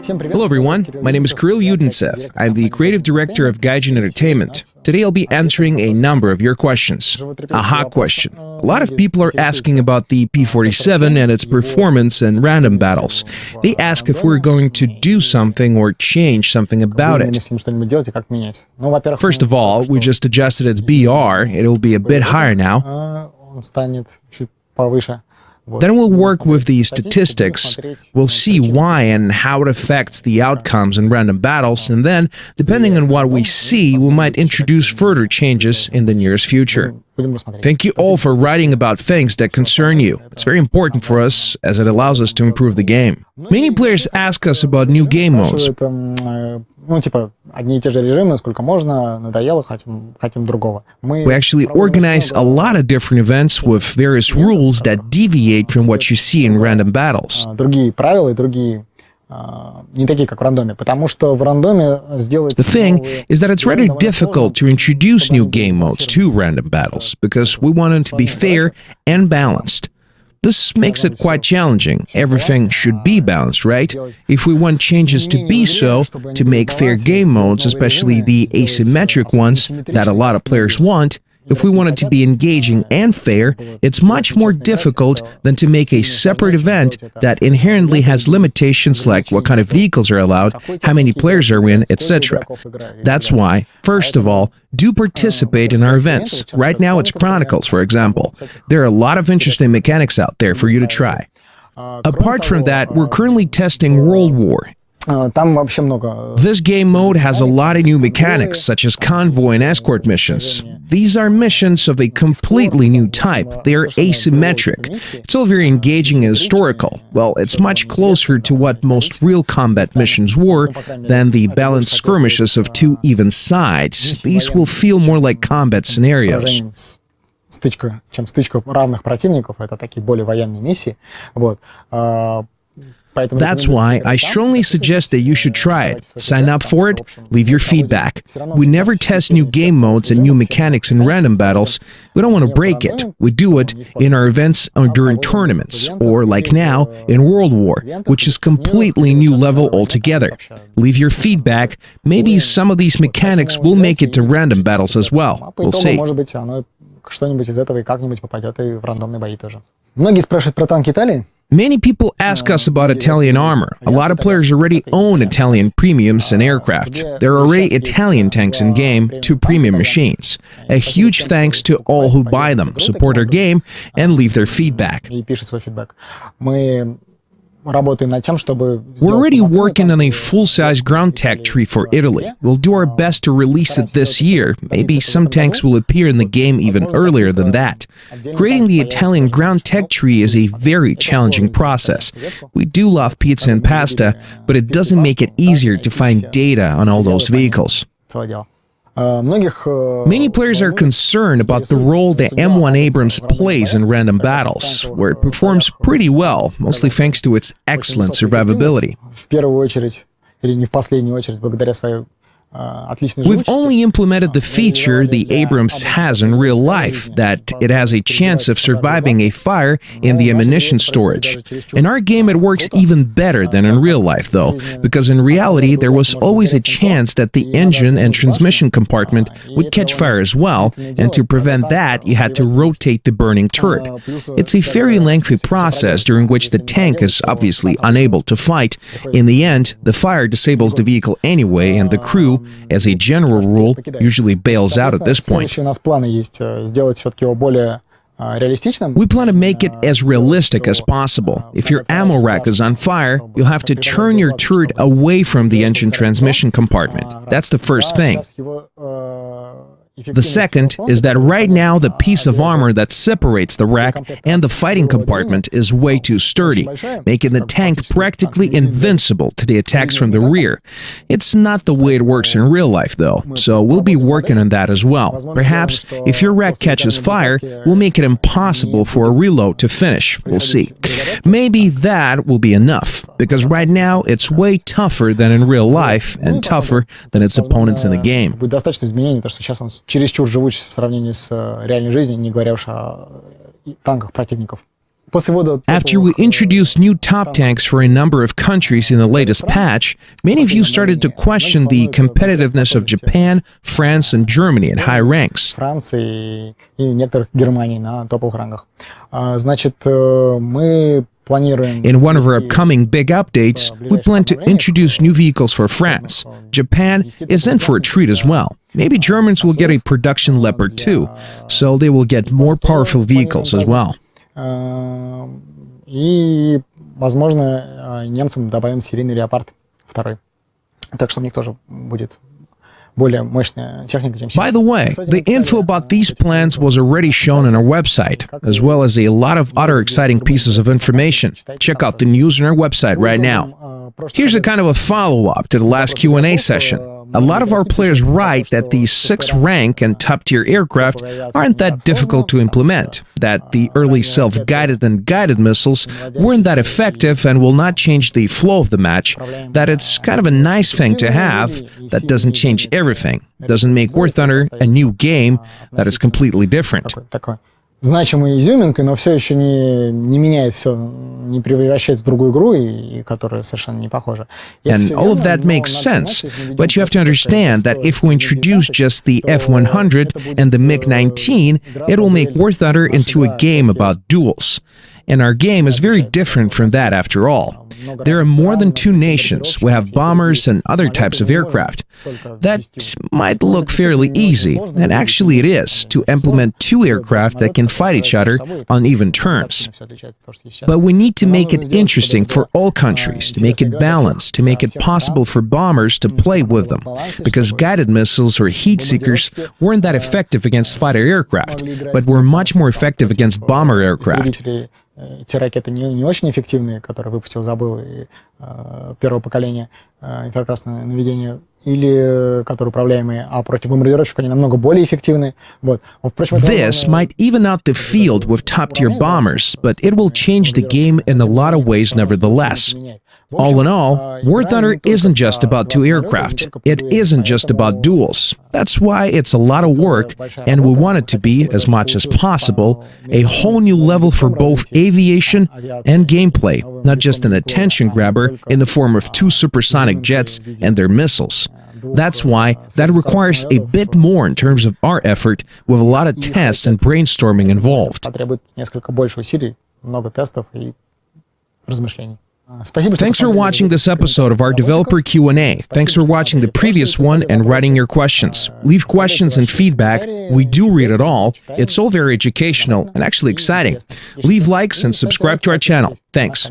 Hello everyone, my name is Kirill Yudintsev. I'm the creative director of Gaijin Entertainment. Today I'll be answering a number of your questions. A hot question. A lot of people are asking about the P-47 and its performance in random battles. They ask if we're going to do something or change something about it. First of all, we just adjusted its BR. It'll be a bit higher now. Then we'll work with the statistics, we'll see why and how it affects the outcomes in random battles, and then, depending on what we see, we might introduce further changes in the nearest future. Thank you all for writing about things that concern you. It's very important for us, as it allows us to improve the game. Many players ask us about new game modes. We actually organize a lot of different events with various rules that deviate from what you see in random battles. The thing is that it's rather difficult to introduce new game modes to random battles, because we want them to be fair and balanced. This makes it quite challenging. Everything should be balanced, right? If we want changes to be so, to make fair game modes, especially the asymmetric ones that a lot of players want, if we want it to be engaging and fair, it's much more difficult than to make a separate event that inherently has limitations like what kind of vehicles are allowed, how many players are in, etc. That's why, first of all, do participate in our events. Right now it's Chronicles, for example. There are a lot of interesting mechanics out there for you to try. Apart from that, we're currently testing World War. This game mode has a lot of new mechanics, such as convoy and escort missions. These are missions of a completely new type. They are asymmetric. It's all very engaging and historical. Well, it's much closer to what most real combat missions were than the balanced skirmishes of two even sides. These will feel more like combat scenarios. That's why I strongly suggest that you should try it. Sign up for it, leave your feedback. We never test new game modes and new mechanics in random battles. We don't want to break it. We do it in our events or during tournaments, or like now, in World War, which is completely new level altogether. Leave your feedback. Maybe some of these mechanics will make it to random battles as well. We'll see. Many people ask us about Italian armor. A lot of players already own Italian premiums and aircraft. There are already Italian tanks in-game, 2 premium machines. A huge thanks to all who buy them, support our game, and leave their feedback. We're already working on a full-size ground tech tree for Italy. We'll do our best to release it this year. Maybe some tanks will appear in the game even earlier than that. Creating the Italian ground tech tree is a very challenging process. We do love pizza and pasta, but it doesn't make it easier to find data on all those vehicles. Many players are concerned about the role the M1 Abrams plays in random battles, where it performs pretty well, mostly thanks to its excellent survivability. We've only implemented the feature the Abrams has in real life, that it has a chance of surviving a fire in the ammunition storage. In our game it works even better than in real life, though, because in reality there was always a chance that the engine and transmission compartment would catch fire as well, and to prevent that you had to rotate the burning turret. It's a very lengthy process during which the tank is obviously unable to fight. In the end, the fire disables the vehicle anyway, and the crew, as a general rule, usually bails out at this point. We plan to make it as realistic as possible. If your ammo rack is on fire, you'll have to turn your turret away from the engine transmission compartment. That's the first thing. The second is that right now the piece of armor that separates the rack and the fighting compartment is way too sturdy, making the tank practically invincible to the attacks from the rear. It's not the way it works in real life, though, so we'll be working on that as well. Perhaps, if your rack catches fire, we'll make it impossible for a reload to finish. We'll see. Maybe that will be enough, because right now it's way tougher than in real life, and tougher than its opponents in the game. Чересчур живуч в сравнении с реальной жизнью, не говоря уж о танках противников. After we introduced new top tanks for a number of countries in the latest patch, many of you started to question the competitiveness of Japan, France, and Germany at high ranks. In one of our upcoming big updates, we plan to introduce new vehicles for France. Japan is in for a treat as well. Maybe Germans will get a production Leopard too, so they will get more powerful vehicles as well. И, возможно, немцам добавим серийный Леопард 2. Так что у них тоже будет более мощная техника, чем сейчас. By the way, the info about these plans was already shown on our website, as well as a lot of other exciting pieces of information. Check out the news on our website right now. Here's a kind of a follow-up to the last Q&A session. A lot of our players write that these 6th-rank and top-tier aircraft aren't that difficult to implement, that the early self-guided and guided missiles weren't that effective and will not change the flow of the match, that it's kind of a nice thing to have that doesn't change everything, doesn't make War Thunder a new game that is completely different. Значимой изюминкой, но все еще не меняет все, не превращает в другую игру, и которая совершенно не похожа. And all of that makes sense, but you have to understand that if we introduce just the F-100 and the MiG-19, it will make War Thunder into a game about duels. And our game is very different from that after all. There are more than 2 nations. We have bombers and other types of aircraft. That might look fairly easy, and actually it is, to implement 2 aircraft that can fight each other on even terms. But we need to make it interesting for all countries, to make it balanced, to make it possible for bombers to play with them, because guided missiles or heat seekers weren't that effective against fighter aircraft, but were much more effective against bomber aircraft. Те ракеты не очень эффективные, которые выпустил, забыл, первого поколения инфракрасное наведение, или которые управляемые, а против бомбардировщиков они намного более эффективны. Вот. This might even out the field with top-tier bombers, but it will change the game in a lot of ways nevertheless. All in all, War Thunder isn't just about 2 aircraft. It isn't just about duels. That's why it's a lot of work, and we want it to be, as much as possible, a whole new level for both aviation and gameplay, not just an attention grabber in the form of 2 supersonic jets and their missiles. That's why that requires a bit more in terms of our effort, with a lot of tests and brainstorming involved. Потребует несколько больше усилий, много тестов и размышлений. Thanks for watching this episode of our Developer Q&A. Thanks for watching the previous one and writing your questions. Leave questions and feedback. We do read it all. It's all very educational and actually exciting. Leave likes and subscribe to our channel. Thanks.